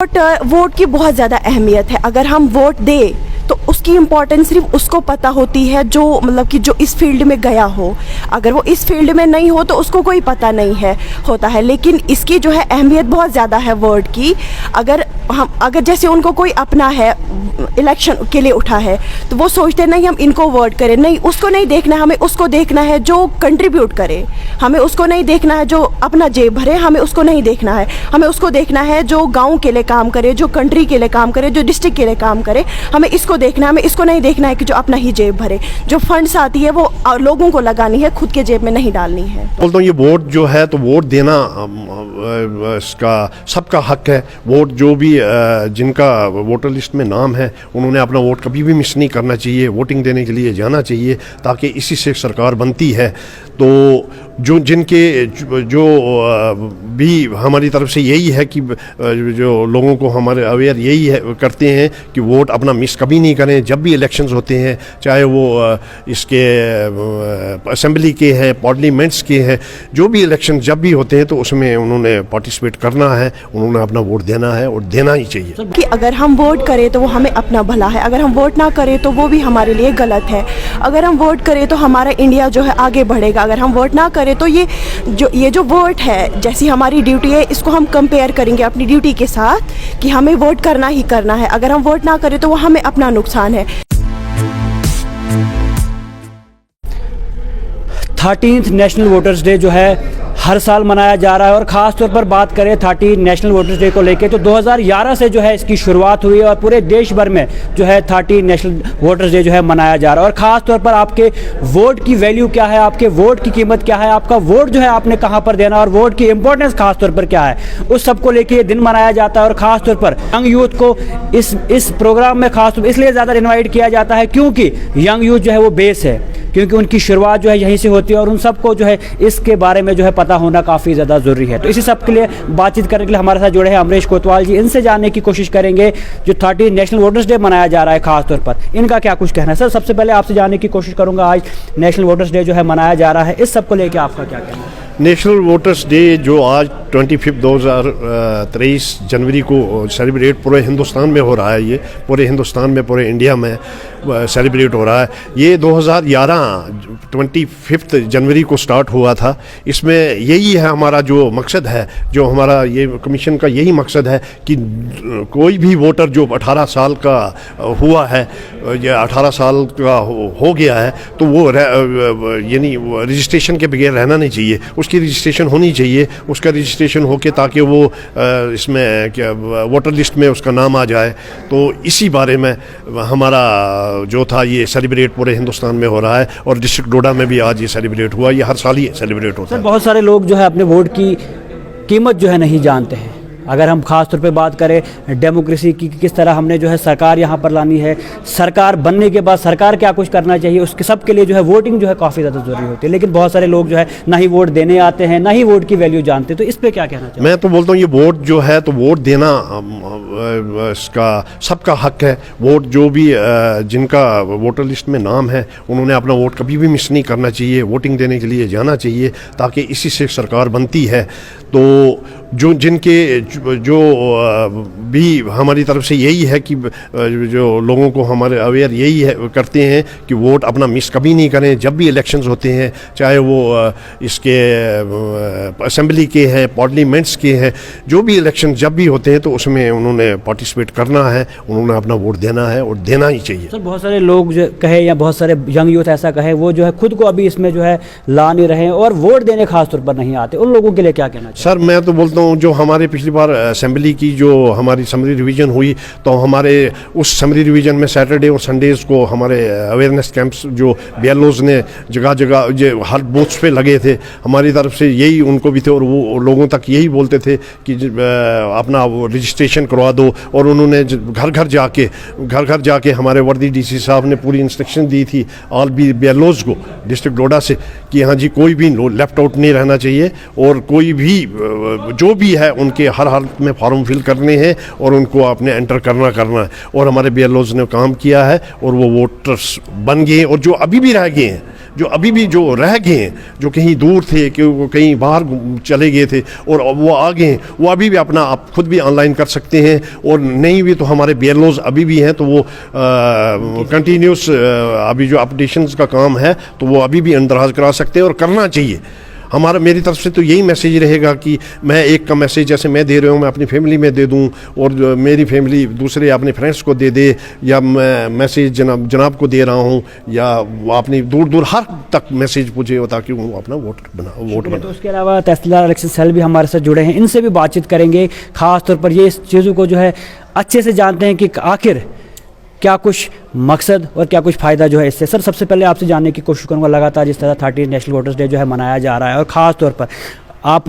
Vote की बहुत ज़्यादा अहमियत है। अगर हम वोट दें तो उसकी इम्पोर्टेंस सिर्फ उसको पता होती है जो मतलब कि जो इस फील्ड में गया हो। अगर वो इस फील्ड में नहीं हो तो उसको कोई पता नहीं है होता है। लेकिन इसकी जो है अहमियत बहुत ज़्यादा है वोट की। अगर जैसे उनको कोई अपना है इलेक्शन के लिए उठा है तो वो सोचते नहीं हम इनको वोट करें, नहीं उसको नहीं देखना है, हमें उसको देखना है जो कंट्रीब्यूट करे। हमें उसको नहीं देखना है जो अपना जेब भरे, हमें उसको नहीं देखना है। हमें उसको देखना है जो गाँव के लिए काम करे, जो कंट्री के लिए काम करे, जो डिस्ट्रिक्ट के लिए काम करे। हमें इसको देखना है, हमें इसको नहीं देखना है कि जो अपना ही जेब भरे। जो फंड्स आती है वो लोगों को लगानी है, खुद के जेब में नहीं डालनी है। बोलता हूँ ये वोट जो है तो वोट देना इसका सबका हक है। वोट जो भी जिनका वोटर लिस्ट में नाम है उन्होंने अपना वोट कभी भी मिस नहीं करना चाहिए, वोटिंग देने के लिए जाना चाहिए, ताकि इसी से सरकार बनती है। तो जो भी हमारी तरफ से यही है कि जो लोगों को हमारे अवेयर यही है करते हैं कि वोट अपना मिस कभी नहीं करें। जब भी इलेक्शंस होते हैं, चाहे वो इसके असेंबली के हैं, पार्लियामेंट्स के हैं, जो भी इलेक्शन जब भी होते हैं तो उसमें उन्होंने पार्टिसिपेट करना है, उन्होंने अपना वोट देना है और देना ही चाहिए। कि अगर हम वोट करें तो वो हमें अपना भला है, अगर हम वोट ना करें तो वो भी हमारे लिए गलत है। अगर हम वोट करें तो हमारा इंडिया जो है आगे बढ़ेगा। अगर हम वोट ना करें तो ये जो वोट है, जैसी हमारी ड्यूटी है, इसको हम कंपेयर करेंगे अपनी ड्यूटी के साथ कि हमें वोट करना ही करना है। अगर हम वोट ना करें तो वो हमें अपना नुकसान है। 13th नेशनल वोटर्स डे जो है हर साल मनाया जा रहा है। और ख़ास तौर पर बात करें 13 नेशनल वोटर्स डे को लेके तो 2011 से जो है इसकी शुरुआत हुई है और पूरे देश भर में जो है 13 नेशनल वोटर्स डे जो है मनाया जा रहा है। और ख़ास तौर पर आपके वोट की वैल्यू क्या है, आपके वोट की कीमत क्या है, आपका वोट जो है आपने कहाँ पर देना और वोट की इंपॉर्टेंस खास तौर पर क्या है, उस सब को लेके ये दिन मनाया जाता है। और ख़ास तौर पर यंग यूथ को इस प्रोग्राम में खास तौर पर इसलिए ज़्यादा इन्वाइट किया जाता है क्योंकि यंग यूथ जो है वो बेस है, क्योंकि उनकी शुरुआत जो है यहीं से होती है और उन सबको जो है इसके बारे में जो है पता होना काफ़ी ज़्यादा ज़रूरी है। तो इसी सब के लिए बातचीत करने के लिए हमारे साथ जुड़े हैं अमरीश कोतवाल जी। इनसे जानने की कोशिश करेंगे जो 13 नेशनल वोटर्स डे मनाया जा रहा है खास तौर पर, इनका क्या कुछ कहना है। सर, सबसे पहले आपसे जानने की कोशिश करूँगा, आज नेशनल वोटर्स डे जो है मनाया जा रहा है, इस सब को लेकर आपका क्या कहना है? नेशनल वोटर्स डे जो आज 25 2023 जनवरी को सेलिब्रेट पूरे हिंदुस्तान में हो रहा है, ये पूरे हिंदुस्तान में, पूरे इंडिया में सेलिब्रेट हो रहा है। ये 2011 25 जनवरी को स्टार्ट हुआ था। इसमें यही है हमारा जो मकसद है, जो हमारा ये कमीशन का यही मकसद है कि कोई भी वोटर जो 18 साल का हुआ है या 18 साल का हो गया है तो वो यानी रजिस्ट्रेशन के बगैर रहना नहीं चाहिए, उसकी रजिस्ट्रेशन होनी चाहिए। उसका रजिस्ट्रेशन होके ताकि वो इसमें क्या वोटर लिस्ट में उसका नाम आ जाए। तो इसी बारे में हमारा जो था ये सेलिब्रेट पूरे हिंदुस्तान में हो रहा है और डिस्ट्रिक्ट डोडा में भी आज ये सेलिब्रेट हुआ। ये हर साल ही सेलिब्रेट होता है। बहुत सारे लोग जो है अपने वोट की कीमत जो है नहीं जानते हैं। अगर हम खास तौर पे बात करें डेमोक्रेसी की, किस तरह हमने जो है सरकार यहाँ पर लानी है, सरकार बनने के बाद सरकार क्या कुछ करना चाहिए, उसके सब के लिए जो है वोटिंग जो है काफ़ी ज़्यादा ज़रूरी होती है। लेकिन बहुत सारे लोग जो है ना ही वोट देने आते हैं, ना ही वोट की वैल्यू जानते। तो इस पर क्या कहना चाहिए? मैं तो बोलता हूँ ये वोट जो है तो वोट देना इसका सबका हक है। वोट जो भी जिनका वोटर लिस्ट में नाम है उन्होंने अपना वोट कभी भी मिस नहीं करना चाहिए, वोटिंग देने के लिए जाना चाहिए, ताकि इसी से सरकार बनती है। तो जो भी हमारी तरफ से यही है कि जो लोगों को हमारे अवेयर यही है करते हैं कि वोट अपना मिस कभी नहीं करें। जब भी इलेक्शंस होते हैं, चाहे वो इसके असेंबली के हैं, पार्लियामेंट्स के हैं, जो भी इलेक्शन जब भी होते हैं तो उसमें उन्होंने पार्टिसिपेट करना है, उन्होंने अपना वोट देना है और देना ही चाहिए। सर, बहुत सारे लोग जो कहे या बहुत सारे यंग यूथ ऐसा कहे वो जो है खुद को अभी इसमें जो है ला नहीं रहे और वोट देने खास तौर पर नहीं आते, उन लोगों के लिए क्या कहना चाहिए? सर, मैं तो बोलता हूँ जो हमारे पिछली बार असेंबली की जो हमारी समरी रिवीजन हुई तो हमारे उस समरी रिवीजन में सैटरडे और संडेज़ को हमारे अवेयरनेस कैंप्स जो BLOs ने जगह जगह जो हर बूथ्स पे लगे थे, हमारी तरफ से यही उनको भी थे और वो लोगों तक यही बोलते थे कि अपना रजिस्ट्रेशन करवा दो। और उन्होंने घर घर जाके हमारे वर्दी DC साहब ने पूरी इंस्ट्रक्शन दी थी ऑल BLOs को डिस्ट्रिक्ट डोडा से कि हाँ जी, कोई भी लेफ्ट आउट नहीं रहना चाहिए और कोई भी जो भी है उनके हर हालत में फॉर्म फिल करने हैं और उनको आपने एंटर करना है। और हमारे BLOs ने काम किया है और वो वोटर्स बन गए और जो अभी भी रह गए हैं जो अभी भी जो रह गए हैं, जो कहीं दूर थे, कि वो कहीं बाहर चले गए थे और वो आ गए हैं, वो अभी भी अपना आप खुद भी ऑनलाइन कर सकते हैं। और नहीं भी तो हमारे BLOs अभी भी हैं, तो वो कंटिन्यूस अभी जो अपडेशंस का काम है तो वो अभी भी अंदराज करा सकते हैं और करना चाहिए। हमारा मेरी तरफ से तो यही मैसेज रहेगा कि मैं एक का मैसेज जैसे मैं दे रहा हूँ मैं अपनी फैमिली में दे दूँ, और मेरी फैमिली दूसरे अपने फ्रेंड्स को दे दे, या मैं मैसेज जनाब को दे रहा हूँ, या अपनी दूर दूर हर तक मैसेज पूछे ताकि वो अपना वोट बना। तो उसके अलावा तहसीलदार इलेक्शन सेल भी हमारे साथ जुड़े हैं, इनसे भी बातचीत करेंगे। ख़ास तौर पर ये इस चीज़ों को जो है अच्छे से जानते हैं कि आखिर क्या कुछ मकसद और क्या कुछ फ़ायदा जो है इससे। सर, सबसे पहले आपसे जानने की कोशिश करूँगा, लगातार जिस तरह 30 नेशनल वोटर्स डे जो है मनाया जा रहा है, और ख़ास तौर पर आप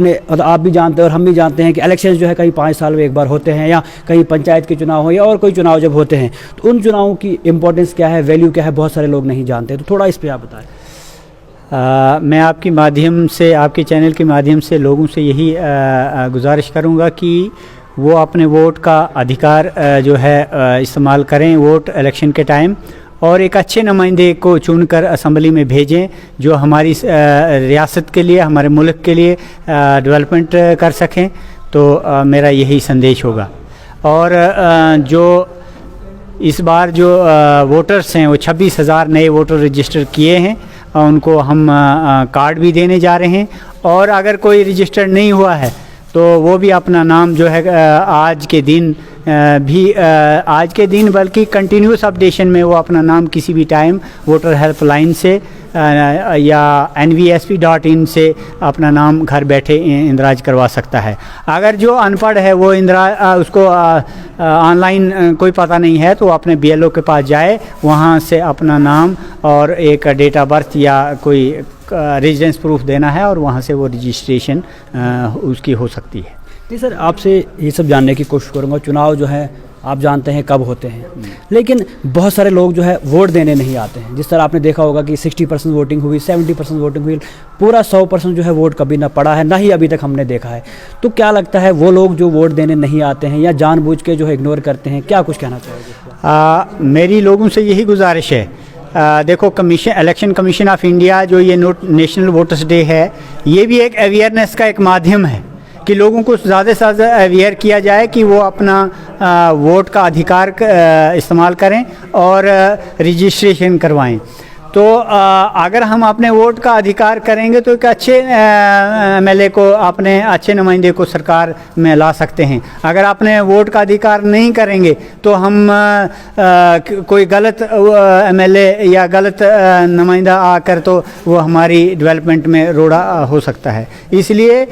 भी जानते हैं और हम भी जानते हैं कि इलेक्शन जो है कहीं 5 साल में एक बार होते हैं, या कहीं पंचायत के चुनाव हो या और कोई चुनाव जब होते हैं, तो उन चुनावों की इंपॉर्टेंस क्या है, वैल्यू क्या है, बहुत सारे लोग नहीं जानते। तो थोड़ा इस पर आप बताएं। मैं आपके माध्यम से, आपके चैनल के माध्यम से लोगों से यही गुजारिश करूँगा कि वो अपने वोट का अधिकार जो है इस्तेमाल करें वोट इलेक्शन के टाइम, और एक अच्छे नुमाइंदे को चुनकर असम्बली में भेजें जो हमारी रियासत के लिए, हमारे मुल्क के लिए डेवलपमेंट कर सकें। तो मेरा यही संदेश होगा। और जो इस बार जो वोटर्स हैं वो 26,000 नए वोटर रजिस्टर किए हैं, उनको हम कार्ड भी देने जा रहे हैं। और अगर कोई रजिस्टर नहीं हुआ है तो वो भी अपना नाम जो है आज के दिन बल्कि कंटिन्यूस अपडेशन में वो अपना नाम किसी भी टाइम वोटर हेल्पलाइन से या nvsp.in से अपना नाम घर बैठे इंदराज करवा सकता है। अगर जो अनपढ़ है वो उसको ऑनलाइन कोई पता नहीं है तो अपने BLO के पास जाए, वहाँ से अपना नाम और एक डेट ऑफ बर्थ या कोई रेजिडेंस प्रूफ देना है और वहाँ से वो रजिस्ट्रेशन उसकी हो सकती है। जी सर, आपसे ये सब जानने की कोशिश करूँगा। चुनाव जो है आप जानते हैं कब होते हैं, लेकिन बहुत सारे लोग जो है वोट देने नहीं आते हैं। जिस तरह आपने देखा होगा कि 60% वोटिंग हुई, 70% वोटिंग हुई, पूरा 100% जो है वोट कभी ना पड़ा है, ना ही अभी तक हमने देखा है। तो क्या लगता है वो लोग जो वोट देने नहीं आते हैं या जानबूझ के जो है इग्नोर करते हैं, क्या कुछ कहना चाहोगे? मेरी लोगों से यही गुजारिश है, देखो इलेक्शन कमीशन ऑफ इंडिया जो ये नेशनल वोटर्स डे है, ये भी एक अवेयरनेस का एक माध्यम है कि लोगों को ज़्यादा से ज़्यादा अवेयर किया जाए कि वो अपना वोट का अधिकार इस्तेमाल करें और रजिस्ट्रेशन करवाएं। तो अगर हम अपने वोट का अधिकार करेंगे तो एक अच्छे MLA को, अपने अच्छे नुमाइंदे को सरकार में ला सकते हैं। अगर अपने वोट का अधिकार नहीं करेंगे तो हम कोई गलत MLA या गलत नुमाइंदा आकर तो वो हमारी डेवलपमेंट में रोड़ा हो सकता है। इसलिए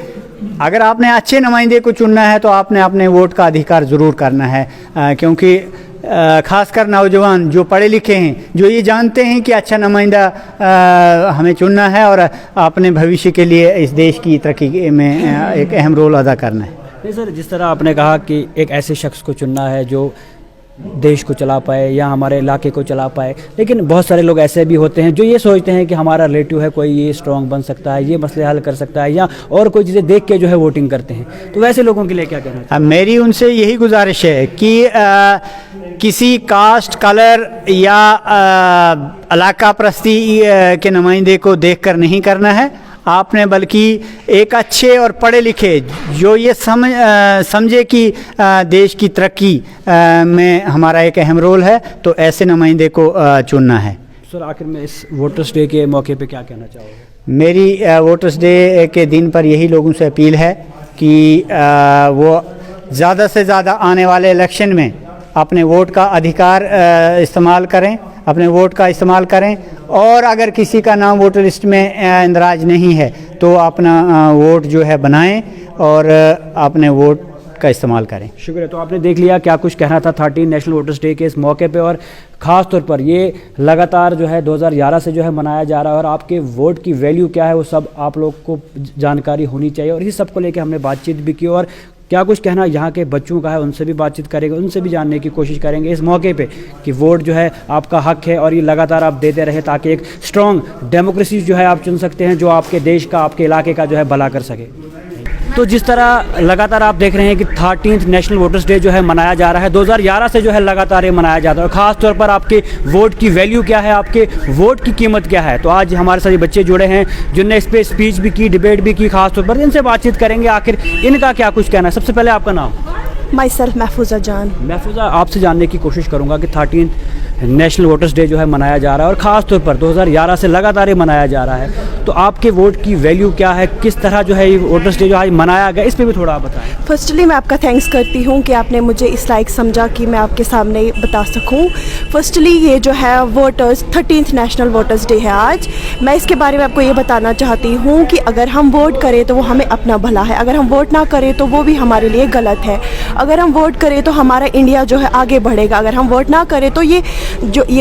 अगर आपने अच्छे नुमाइंदे को चुनना है तो आपने अपने वोट का अधिकार ज़रूर करना है, क्योंकि खासकर नौजवान जो पढ़े लिखे हैं, जो ये जानते हैं कि अच्छा नुमाइंदा हमें चुनना है और अपने भविष्य के लिए इस देश की तरक्की में एक अहम रोल अदा करना है। नहीं सर, जिस तरह आपने कहा कि एक ऐसे शख्स को चुनना है जो देश को चला पाए या हमारे इलाके को चला पाए, लेकिन बहुत सारे लोग ऐसे भी होते हैं जो ये सोचते हैं कि हमारा रिलेटिव है, कोई ये स्ट्रांग बन सकता है, ये मसले हल कर सकता है, या और कोई चीज़ें देख के जो है वोटिंग करते हैं। तो वैसे लोगों के लिए क्या कहना है? मेरी उनसे यही गुजारिश है कि किसी कास्ट, कलर या इलाका परस्ती के नुमाइंदे को देखकर नहीं करना है आपने, बल्कि एक अच्छे और पढ़े लिखे जो ये समझे कि देश की तरक्की में हमारा एक अहम रोल है, तो ऐसे नुमाइंदे को चुनना है। सर, आखिर में इस वोटर्स डे के मौके पे क्या कहना चाहोगे? मेरी वोटर्स डे के दिन पर यही लोगों से अपील है कि वो ज़्यादा से ज़्यादा आने वाले इलेक्शन में अपने वोट का अधिकार इस्तेमाल करें, अपने वोट का इस्तेमाल करें। और अगर किसी का नाम वोटर लिस्ट में इंदराज नहीं है तो अपना वोट जो है बनाएं और अपने वोट का इस्तेमाल करें। शुक्रिया। तो आपने देख लिया क्या कुछ कहना था 30 नेशनल वोटर्स डे के इस मौके पे, और ख़ास तौर पर ये लगातार जो है 2011 से जो है मनाया जा रहा है, और आपके वोट की वैल्यू क्या है वो सब आप लोग को जानकारी होनी चाहिए। और इसी सब को लेकर हमने बातचीत भी की, और क्या कुछ कहना यहाँ के बच्चों का है उनसे भी बातचीत करेंगे, उनसे भी जानने की कोशिश करेंगे इस मौके पे कि वोट जो है आपका हक है और ये लगातार आप देते रहे ताकि एक स्ट्रॉन्ग डेमोक्रेसी जो है आप चुन सकते हैं जो आपके देश का, आपके इलाके का जो है भला कर सके। तो जिस तरह लगातार आप देख रहे हैं कि 13th नेशनल वोटर्स डे जो है मनाया जा रहा है, 2011 से जो है लगातार ये मनाया जाता है, और ख़ास तौर पर आपके वोट की वैल्यू क्या है, आपके वोट की कीमत क्या है। तो आज हमारे साथ ये बच्चे जुड़े हैं जिनने इस पर स्पीच भी की, डिबेट भी की, खास तौर पर इनसे बातचीत करेंगे आखिर इनका क्या कुछ कहना है। सबसे पहले आपका नाम? माई सेल्फ महफूजा जान। महफूजा, आपसे जानने की कोशिश करूंगा कि 13th नेशनल वोटर्स डे जो है मनाया जा रहा है, और ख़ास तौर पर 2011 से लगातार ये मनाया जा रहा है, तो आपके वोट की वैल्यू क्या है, किस तरह जो है ये वोटर्स डे जो आज मनाया गया, इस पर भी थोड़ा आप बताएं। फर्स्टली मैं आपका थैंक्स करती हूँ कि आपने मुझे इस लायक समझा कि मैं आपके सामने बता सकूँ। फर्स्टली ये जो है voters 13th national voters day है आज। मैं इसके बारे में आपको ये बताना चाहती हूँ कि अगर हम वोट करें तो वो हमें अपना भला है, अगर हम वोट ना करें तो वो भी हमारे लिए गलत है। अगर हम वोट करें तो हमारा इंडिया जो है आगे बढ़ेगा, अगर हम वोट ना करें तो ये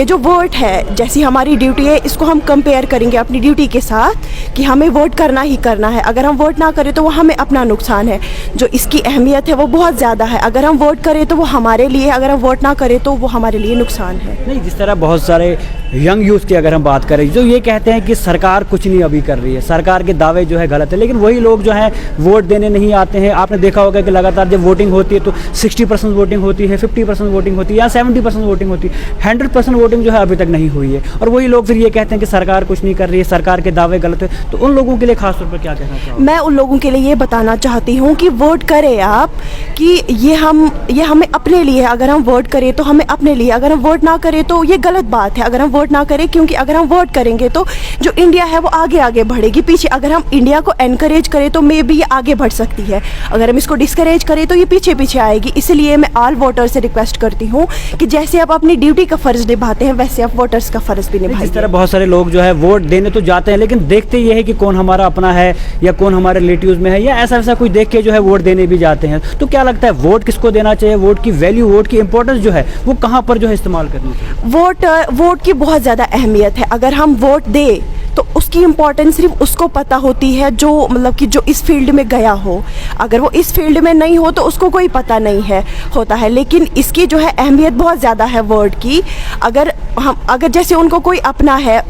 जो वोट है, जैसी हमारी ड्यूटी है, इसको हम कंपेयर करेंगे अपनी ड्यूटी के साथ कि हमें वोट करना ही करना है। अगर हम वोट ना करें तो वो हमें अपना नुकसान है। जो इसकी अहमियत है वो बहुत ज़्यादा है। अगर हम वोट करें तो वो हमारे लिए, अगर हम वोट ना करें तो वो हमारे लिए नुकसान है। नहीं, जिस तरह बहुत सारे यंग यूथ की अगर हम बात करें जो ये कहते हैं कि सरकार कुछ नहीं अभी कर रही है, सरकार के दावे जो है गलत है, लेकिन वही लोग जो हैं वोट देने नहीं आते हैं। आपने देखा होगा कि लगातार जब वोटिंग होती है तो 60% वोटिंग होती है, 50% वोटिंग होती है, या 70% वोटिंग होती है, 100% वोटिंग जो है अभी तक नहीं हुई है। और वही लोग फिर ये कहते हैं कि सरकार कुछ नहीं कर रही है, सरकार के दावे गलत है। तो उन लोगों के लिए खास तौर पर क्या कहना चाहोगे? मैं उन लोगों के लिए ये बताना चाहती हूँ कि वोट करें आप, कि ये हमें अपने लिए है। अगर हम वोट करें तो हमें अपने लिए, अगर हम वोट ना करें तो ये गलत बात है। अगर हम वोट ना करें, क्योंकि अगर हम वोट करेंगे तो जो इंडिया है वो आगे आगे बढ़ेगी, पीछे अगर हम इंडिया को एनकरेज करें तो मे बी ये आगे बढ़ सकती है, अगर हम इसको डिस्करेज करें तो ये पीछे पीछे आएगी। इसलिए मैं ऑल वोटर्स से रिक्वेस्ट करती हूँ कि जैसे आप अपनी ड्यूटी का फ़र्ज़ निभाते हैं वैसे आप वोटर्स का फ़र्ज़ भी निभाइए। इस तरह बहुत सारे लोग जो है वोट देने तो जाते हैं, लेकिन देखते ये है कि कौन हमारा अपना है या कौन हमारे रिलेटिव्स में है, या ऐसा वैसा कुछ देख के जो है वोट देने भी जाते हैं। तो क्या लगता है वोट किसको देना चाहिए, वोट की वैल्यू, वोट की इंपॉर्टेंस जो है वो कहाँ पर जो है इस्तेमाल करनी चाहिए? वोट की बहुत ज़्यादा अहमियत है। अगर हम वोट दें तो उसकी इम्पोर्टेंस सिर्फ उसको पता होती है जो मतलब कि जो इस फील्ड में गया हो। अगर वो इस फील्ड में नहीं हो तो उसको कोई पता नहीं है होता है, लेकिन इसकी जो है अहमियत बहुत ज़्यादा है वोट की। अगर जैसे उनको कोई अपना है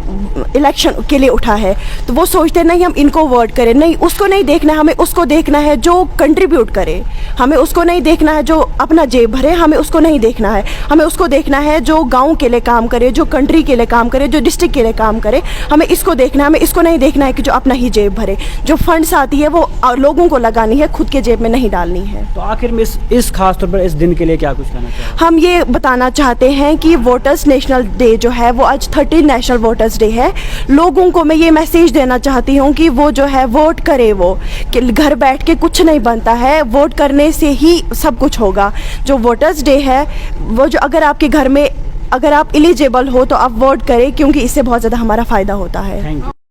इलेक्शन के लिए उठा है तो वो सोचते नहीं हम इनको वोट करें, नहीं, उसको नहीं देखना है, हमें उसको देखना है जो कंट्रीब्यूट करे। हमें उसको नहीं देखना है जो अपना जेब भरे, हमें उसको नहीं देखना है, हमें उसको देखना है जो गाँव के लिए काम करे, जो कंट्री के लिए काम करे, जो डिस्ट्रिक्ट के लिए काम करे। हमें इसको देखना है, हमें इसको नहीं देखना है कि जो अपना ही जेब भरे। जो फंड्स आती है वो लोगों को लगानी है, खुद के जेब में नहीं डालनी है। तो आखिर में इस खास तौर पर इस दिन के लिए क्या कुछ कहना चाहिए? हम ये बताना चाहते हैं कि वोटर्स नेशनल डे जो है वो आज 13 नेशनल वोटर्स डे है। लोगों को मैं ये मैसेज देना चाहती हूँ कि वो जो है वोट करे, वो कि घर बैठ के कुछ नहीं बनता है, वोट करने से ही सब कुछ होगा। जो वोटर्स डे है वो जो अगर आपके घर में अगर आप एलिजिबल हो तो आप वोट करें, क्योंकि इससे बहुत ज़्यादा हमारा फ़ायदा होता है। Thank you.